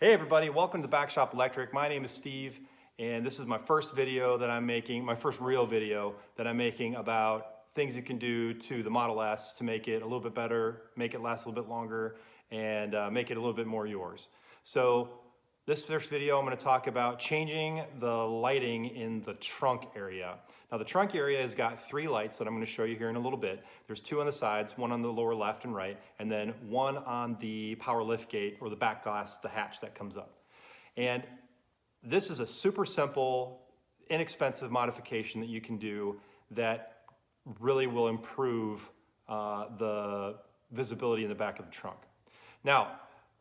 Hey everybody, welcome to Back Shop Electric. My name is Steve, and this is my first video that I'm making, my first real video that I'm making about things you can do to the Model S to make it a little bit better, make it last a little bit longer, and make it a little bit more yours. So this first video, I'm going to talk about changing the lighting in the trunk area. Now the trunk area has got 3 lights that I'm going to show you here in a little bit. There's 2 on the sides, 1 on the lower left and right, and then 1 on the power lift gate or the back glass, the hatch that comes up. And this is a super simple, inexpensive modification that you can do that really will improve the visibility in the back of the trunk. Now,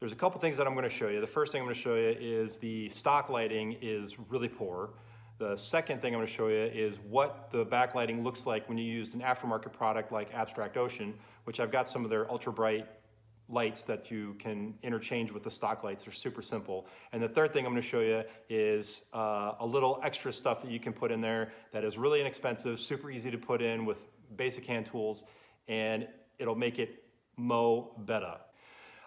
there's a couple things that I'm going to show you. The first thing I'm going to show you is the stock lighting is really poor. The second thing I'm going to show you is what the backlighting looks like when you use an aftermarket product like Abstract Ocean, which I've got some of their ultra bright lights that you can interchange with the stock lights. They're super simple. And the third thing I'm going to show you is a little extra stuff that you can put in there that is really inexpensive, super easy to put in with basic hand tools, and it'll make it mo better.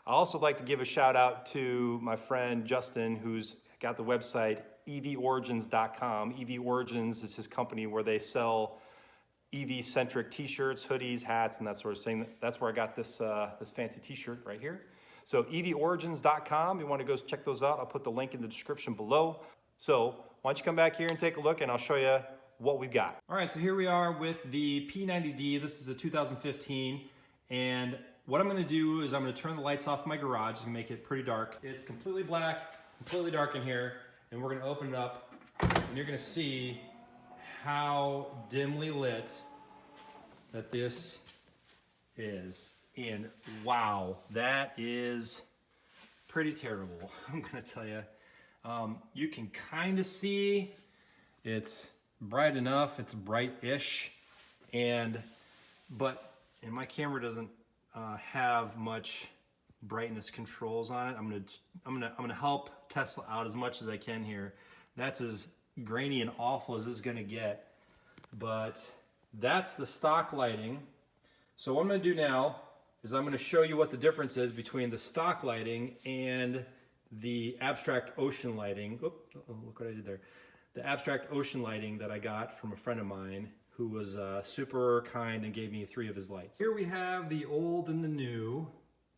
I also like to give a shout out to my friend Justin, who's got the website evorigins.com. EV Origins is his company where they sell EV-centric t-shirts, hoodies, hats, and that sort of thing. That's where I got this, this fancy t-shirt right here. So evorigins.com, you want to go check those out. I'll put the link in the description below. So why don't you come back here and take a look and I'll show you what we've got. All right, so here we are with the P90D. This is a 2015, and what I'm going to do is I'm going to turn the lights off in my garage and make it pretty dark. It's completely black, completely dark in here, and we're going to open it up, and you're going to see how dimly lit that this is. And wow, that is pretty terrible, I'm going to tell you. You can kind of see it's bright enough, it's bright-ish, but my camera doesn't have much brightness controls on it. I'm gonna help Tesla out as much as I can here. That's as grainy and awful as it's gonna get, but that's the stock lighting. So what I'm gonna do now is I'm gonna show you what the difference is between the stock lighting and the Abstract Ocean lighting. Oh, look what I did there. The Abstract Ocean lighting that I got from a friend of mine who was super kind and gave me 3 of his lights. Here we have the old and the new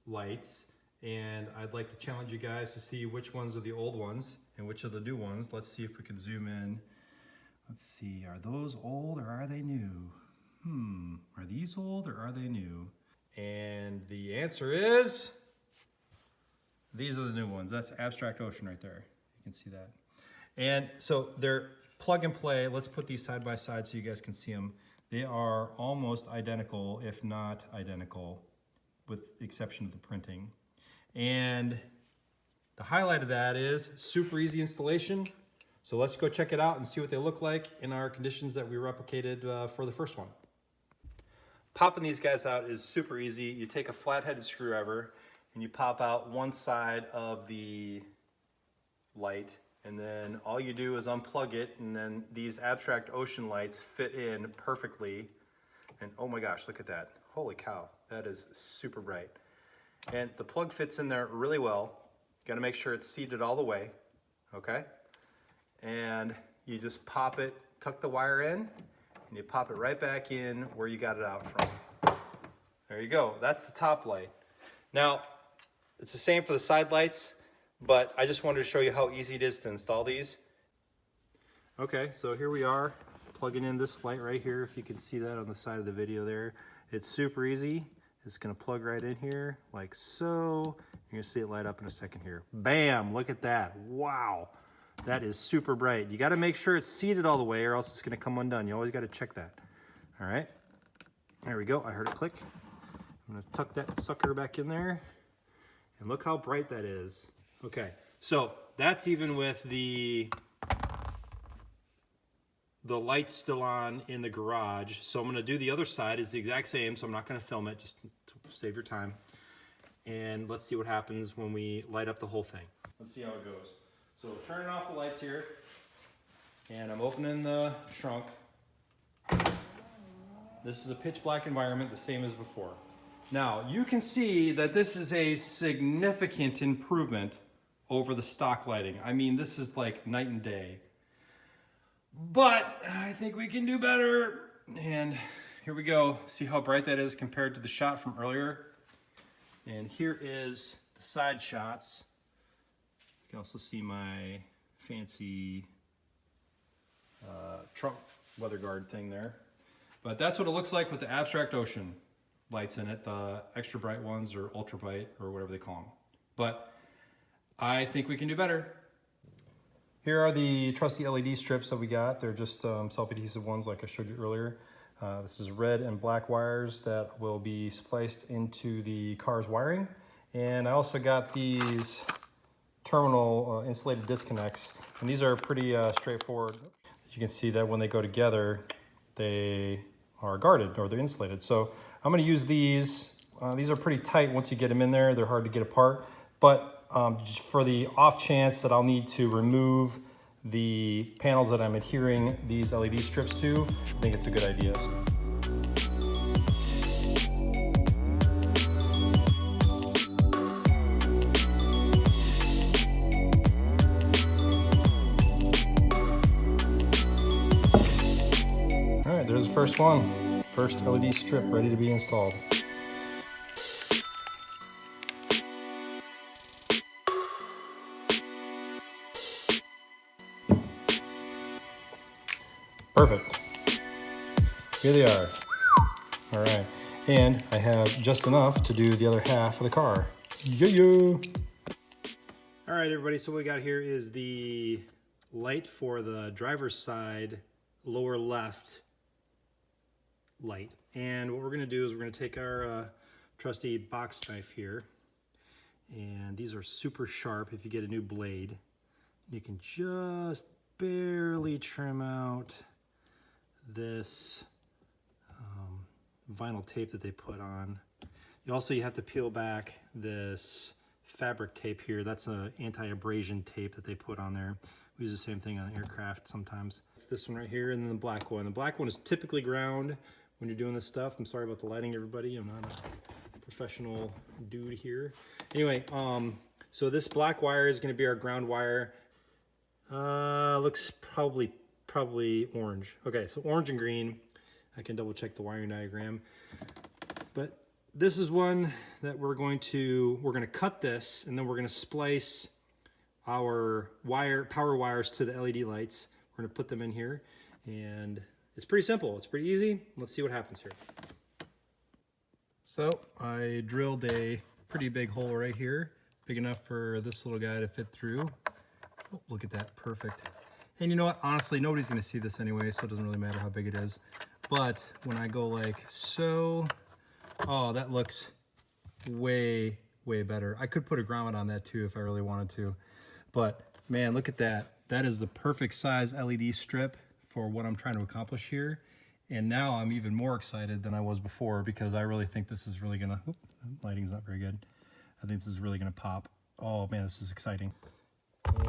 lights, and I'd like to challenge you guys to see which ones are the old ones and which are the new ones. Let's see if we can zoom in. Let's see, are those old or are they new? Are these old or are they new? And the answer is, these are the new ones. That's Abstract Ocean right there. You can see that. And so they're plug and play. Let's put these side by side so you guys can see them. They are almost identical, if not identical, with the exception of the printing. And the highlight of that is super easy installation. So let's go check it out and see what they look like in our conditions that we replicated for the first one. Popping these guys out is super easy. You take a flat-headed screwdriver and you pop out one side of the light, and then all you do is unplug it, and then these Abstract Ocean lights fit in perfectly. And oh my gosh, look at that. Holy cow, that is super bright. And the plug fits in there really well. You gotta make sure it's seated all the way, okay? And you just pop it, tuck the wire in, and you pop it right back in where you got it out from. There you go, that's the top light. Now, it's the same for the side lights, but I just wanted to show you how easy it is to install these. Okay, so here we are, plugging in this light right here. If you can see that on the side of the video there. It's super easy. It's gonna plug right in here, like so. You're gonna see it light up in a second here. Bam, look at that, wow. That is super bright. You gotta make sure it's seated all the way or else it's gonna come undone. You always gotta check that. All right, there we go, I heard it click. I'm gonna tuck that sucker back in there. And look how bright that is. Okay, so that's even with the lights still on in the garage. So I'm gonna do the other side. It's the exact same, so I'm not gonna film it, just to save your time. And let's see what happens when we light up the whole thing. Let's see how it goes. So turning off the lights here, and I'm opening the trunk. This is a pitch black environment, the same as before. Now, you can see that this is a significant improvement over the stock lighting. I mean, this is like night and day. But I think we can do better. And here we go. See how bright that is compared to the shot from earlier? And here is the side shots. You can also see my fancy Trump weather guard thing there. But that's what it looks like with the abstract ocean lights in it, the extra bright ones or ultra bright or whatever they call them. But I think we can do better. Here are the trusty LED strips that we got. They're just self-adhesive ones like I showed you earlier. This is red and black wires that will be spliced into the car's wiring. And I also got these terminal insulated disconnects. And these are pretty straightforward. You can see that when they go together, they are guarded or they're insulated. So I'm gonna use these. These are pretty tight once you get them in there. They're hard to get apart. But for the off chance that I'll need to remove the panels that I'm adhering these LED strips to, I think it's a good idea. All right, there's the first one. First LED strip ready to be installed. Perfect. Here they are. All right. And I have just enough to do the other half of the car. Yo-yo! All right, everybody. So what we got here is the light for the driver's side, lower left light. And what we're going to do is we're going to take our trusty box knife here. And these are super sharp if you get a new blade. You can just barely trim out this vinyl tape that they put on. You have to peel back this fabric tape here. That's an anti-abrasion tape that they put on there. We use the same thing on aircraft sometimes. It's this one right here and then the black one. The black one is typically ground when you're doing this stuff. I'm sorry about the lighting, everybody. I'm not a professional dude here. Anyway, so this black wire is going to be our ground wire. Looks probably orange. Okay, so orange and green. I can double check the wiring diagram. But this is one that we're going to cut this and then we're going to splice our power wires to the LED lights. We're going to put them in here and it's pretty simple. It's pretty easy. Let's see what happens here. So I drilled a pretty big hole right here, big enough for this little guy to fit through. Oh, look at that, perfect. And you know what, honestly, nobody's gonna see this anyway, so it doesn't really matter how big it is. But when I go like so, oh, that looks way, way better. I could put a grommet on that too if I really wanted to. But man, look at that. That is the perfect size LED strip for what I'm trying to accomplish here. And now I'm even more excited than I was before because I really think this is really gonna, lighting's not very good. I think this is really gonna pop. Oh man, this is exciting.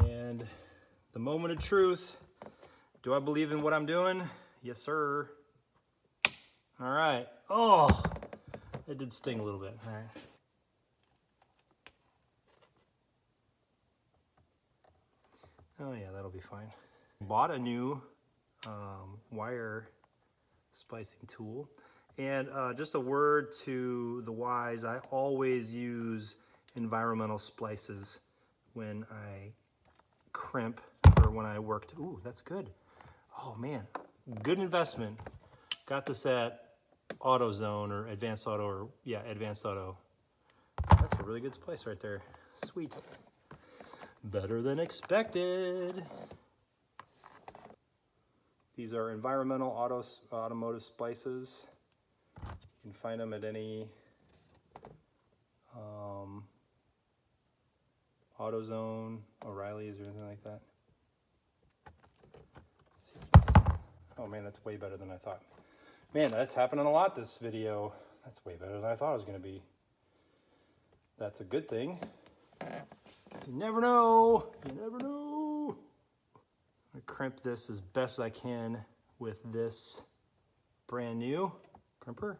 And the moment of truth. Do I believe in what I'm doing? Yes, sir. All right. Oh, it did sting a little bit. All right. Oh yeah, that'll be fine. Bought a new wire splicing tool. And just a word to the wise, I always use environmental splices when I crimp or when I worked. Ooh, that's good. Oh man, good investment. Got this at AutoZone or Advanced Auto, or yeah, Advanced Auto. That's a really good splice right there. Sweet. Better than expected. These are environmental automotive splices. You can find them at any AutoZone, O'Reilly's, or anything like that. Let's see. Oh man, that's way better than I thought. Man, that's happening a lot this video. That's way better than I thought it was going to be. That's a good thing. You never know. You never know. I'm going to crimp this as best I can with this brand new crimper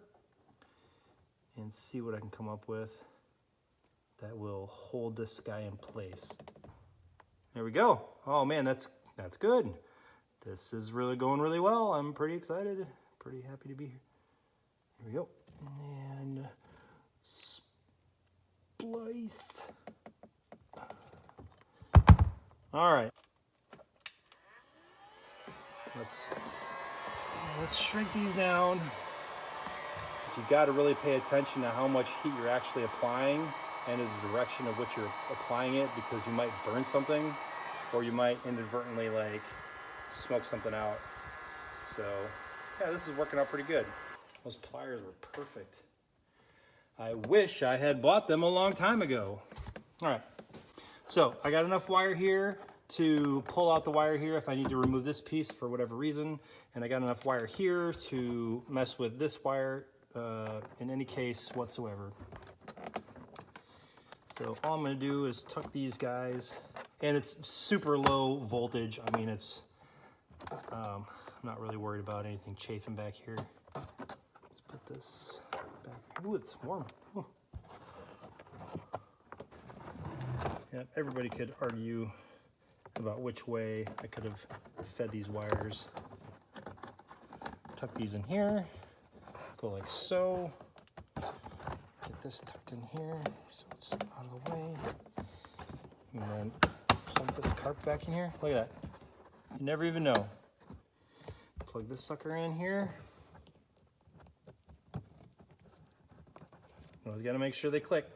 and see what I can come up with that will hold this guy in place. There we go. Oh man, that's good. This is really going really well. I'm pretty excited, pretty happy to be here. Here we go. And splice. All right. Let's shrink these down. So you got to really pay attention to how much heat you're actually applying and the direction of which you're applying it, because you might burn something or you might inadvertently like smoke something out. So yeah, this is working out pretty good. Those pliers were perfect. I wish I had bought them a long time ago. All right, so I got enough wire here to pull out the wire here if I need to remove this piece for whatever reason, and I got enough wire here to mess with this wire in any case whatsoever. So all I'm gonna do is tuck these guys, and it's super low voltage. I mean, it's, I'm not really worried about anything chafing back here. Let's put this back. Ooh, it's warm. Ooh. Yeah, everybody could argue about which way I could have fed these wires. Tuck these in here, go like so. Get this tucked in here so it's out of the way. And then plug this carp back in here. Look at that. You never even know. Plug this sucker in here. Always got to make sure they click,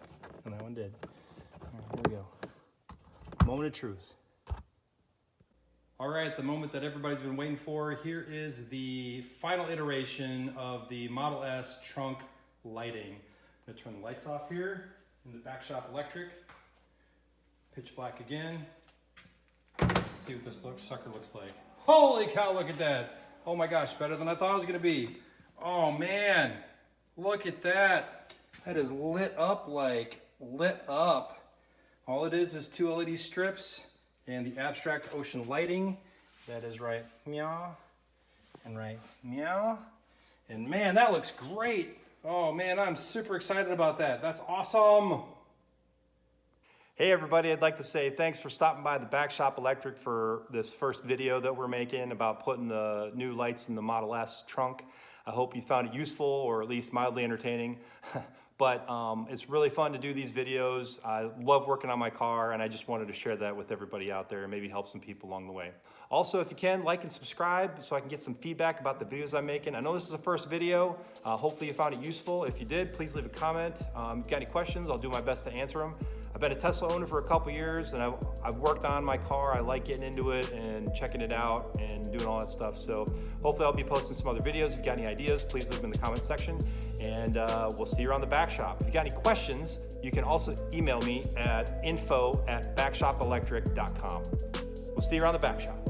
and that one did. All right, here we go. Moment of truth. All right, the moment that everybody's been waiting for. Here is the final iteration of the Model S trunk lighting. I'm gonna turn the lights off here in the back shop electric. Pitch black again. Let's see what this sucker looks like. Holy cow, look at that. Oh my gosh, better than I thought it was gonna be. Oh man, look at that. That is lit up like lit up. All it is 2 LED strips and the abstract ocean lighting. That is right meow and right meow. And man, that looks great. Oh man, I'm super excited about that. That's awesome. Hey everybody, I'd like to say thanks for stopping by the Back Shop Electric for this first video that we're making about putting the new lights in the Model S trunk. I hope you found it useful or at least mildly entertaining. But it's really fun to do these videos. I love working on my car, and I just wanted to share that with everybody out there and maybe help some people along the way. Also, if you can, like and subscribe so I can get some feedback about the videos I'm making. I know this is the first video. Hopefully you found it useful. If you did, please leave a comment. If you got any questions, I'll do my best to answer them. I've been a Tesla owner for a couple years, and I've worked on my car. I like getting into it and checking it out and doing all that stuff. So hopefully I'll be posting some other videos. If you got any ideas, please leave them in the comment section. And we'll see you around the back shop. If you got any questions, you can also email me at info@backshopelectric.com. We'll see you around the back shop.